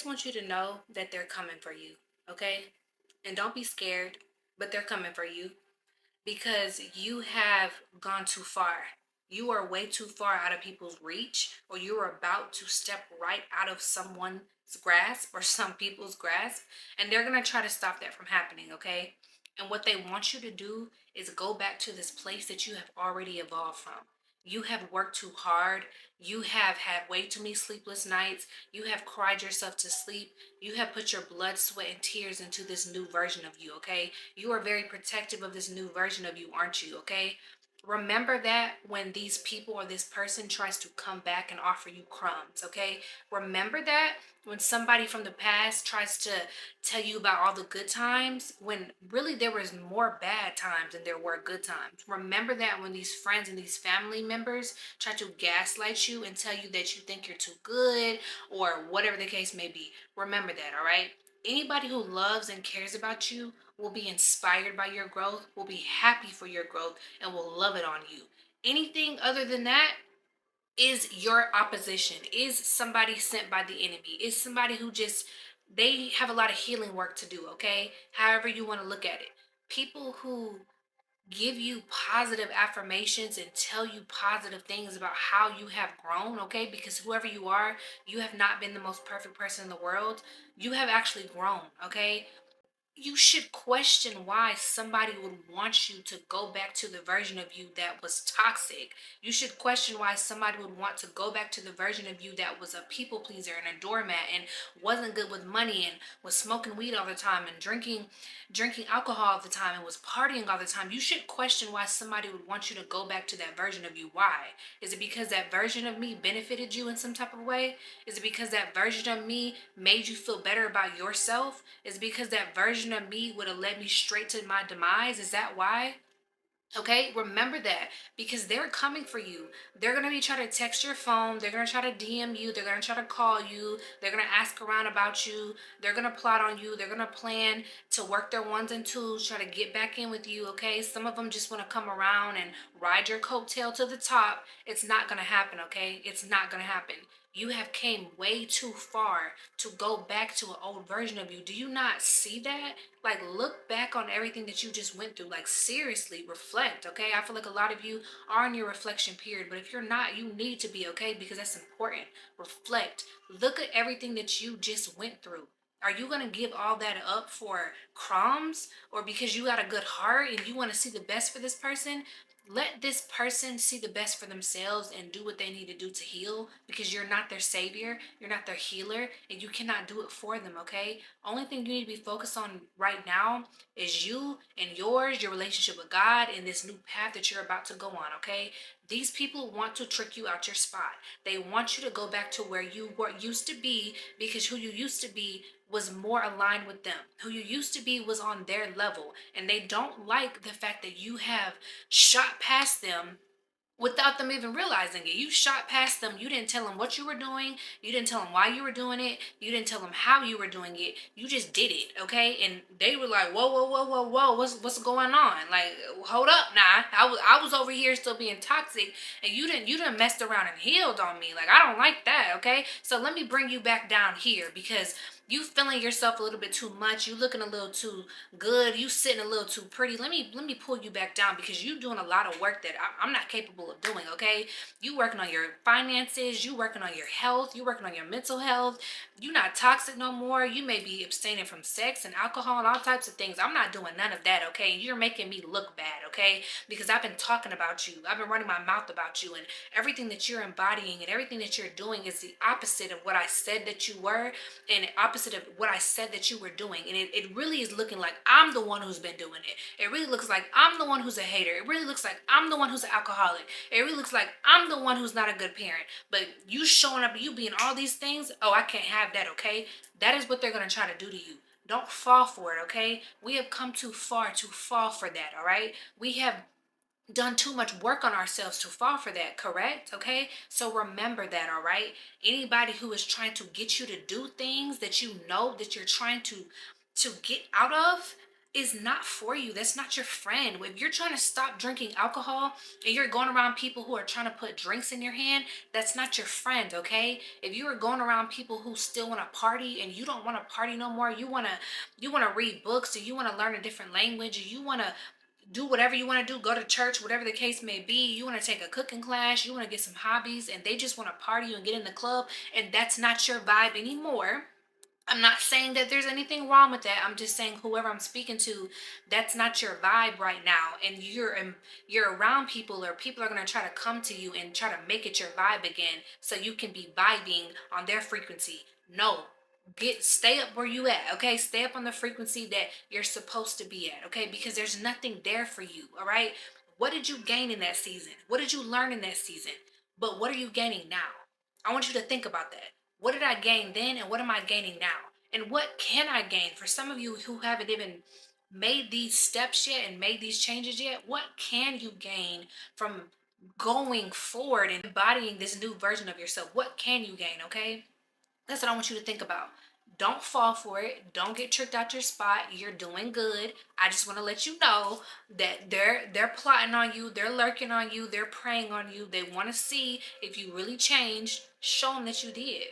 just want you to know that they're coming for you, okay? And don't be scared, but they're coming for you because you have gone too far. You are way too far out of people's reach, or you are about to step right out of someone's grasp or some people's grasp, and they're going to try to stop that from happening, okay? And what they want you to do is go back to this place that you have already evolved from. You have worked too hard. You have had way too many sleepless nights. You have cried yourself to sleep. You have put your blood, sweat, and tears into this new version of you, okay? You are very protective of this new version of you, aren't you? Okay. Remember that when these people or this person tries to come back and offer you crumbs, okay? Remember that when somebody from the past tries to tell you about all the good times, when really there was more bad times than there were good times. Remember that when these friends and these family members try to gaslight you and tell you that you think you're too good or whatever the case may be. Remember that, all right? Anybody who loves and cares about you will be inspired by your growth, will be happy for your growth, and will love it on you. Anything other than that is your opposition, is somebody sent by the enemy, is somebody who just, they have a lot of healing work to do, okay? However you want to look at it. People who give you positive affirmations and tell you positive things about how you have grown, okay? Because whoever you are, you have not been the most perfect person in the world. You have actually grown, okay? You should question why somebody would want you to go back to the version of you that was toxic. You should question why somebody would want to go back to the version of you that was a people pleaser and a doormat and wasn't good with money and was smoking weed all the time and drinking alcohol all the time and was partying all the time. You should question why somebody would want you to go back to that version of you. Why? Is it because that version of me benefited you in some type of way? Is it because that version of me made you feel better about yourself? Is it because that version of me would have led me straight to my demise? Is that why? Okay, remember that because they're coming for you. They're gonna be trying to text your phone, they're gonna try to DM you, they're gonna try to call you, they're gonna ask around about you, they're gonna plot on you, they're gonna plan to work their ones and twos, try to get back in with you. Okay, some of them just want to come around and ride your coattail to the top. It's not gonna happen, okay? It's not gonna happen. You have came way too far to go back to an old version of you. Do you not see that? Like, look back on everything that you just went through. Like, seriously, reflect, okay? I feel like a lot of you are in your reflection period, but if you're not, you need to be, okay? Because that's important. Reflect. Look at everything that you just went through. Are you going to give all that up for crumbs or because you got a good heart and you want to see the best for this person? Let this person see the best for themselves and do what they need to do to heal because you're not their savior, you're not their healer, and you cannot do it for them, okay? Only thing you need to be focused on right now is you and yours, your relationship with God, and this new path that you're about to go on, okay? These people want to trick you out your spot. They want you to go back to where you were used to be because who you used to be was more aligned with them. Who you used to be was on their level. And they don't like the fact that you have shot past them without them even realizing it. You shot past them. You didn't tell them what you were doing. You didn't tell them why you were doing it. You didn't tell them how you were doing it. You just did it, okay? And they were like, "Whoa, whoa, whoa, whoa, whoa! What's going on? Like, hold up, nah. I was over here still being toxic, and you didn't messed around and healed on me. Like, I don't like that, okay? So let me bring you back down here because." You feeling yourself a little bit too much. You looking a little too good. You sitting a little too pretty. Let me pull you back down because you doing a lot of work that I'm not capable of doing. Okay, you working on your finances. You working on your health. You working on your mental health. You not toxic no more. You may be abstaining from sex and alcohol and all types of things. I'm not doing none of that. Okay, you're making me look bad. Okay, because I've been talking about you. I've been running my mouth about you, and everything that you're embodying and everything that you're doing is the opposite of what I said that you were and opposite of what I said that you were doing. And it really is looking like I'm the one who's been doing it. It really looks like I'm the one who's a hater. It really looks like I'm the one who's an alcoholic. It really looks like I'm the one who's not a good parent. But you showing up, you being all these things, oh, I can't have that, okay? That is what they're going to try to do to you. Don't fall for it, okay? We have come too far to fall for that, all right? We have done too much work on ourselves to fall for that, correct? Okay, so remember that. All right, anybody who is trying to get you to do things that you know that you're trying to get out of, is not for you. That's not your friend. If you're trying to stop drinking alcohol and you're going around people who are trying to put drinks in your hand, that's not your friend, okay? If you are going around people who still want to party and you don't want to party no more, you want to read books, or you want to learn a different language, or you want to do whatever you want to do, go to church, whatever the case may be, you want to take a cooking class, you want to get some hobbies, and they just want to party and get in the club, and that's not your vibe anymore. I'm not saying that there's anything wrong with that. I'm just saying whoever I'm speaking to, that's not your vibe right now, and you're around people, or people are gonna try to come to you and try to make it your vibe again, so you can be vibing on their frequency. No, stay up where you at, okay? Stay up on the frequency that you're supposed to be at, okay? Because there's nothing there for you, all right? What did you gain in that season? What did you learn in that season? But what are you gaining now? I want you to think about that. What did I gain then, and what am I gaining now? And what can I gain? For some of you who haven't even made these steps yet and made these changes yet, what can you gain from going forward and embodying this new version of yourself? What can you gain, okay? That's what I want you to think about. Don't fall for it. Don't get tricked out your spot. You're doing good. I just want to let you know that they're plotting on you. They're lurking on you. They're preying on you. They want to see if you really changed. Show them that you did.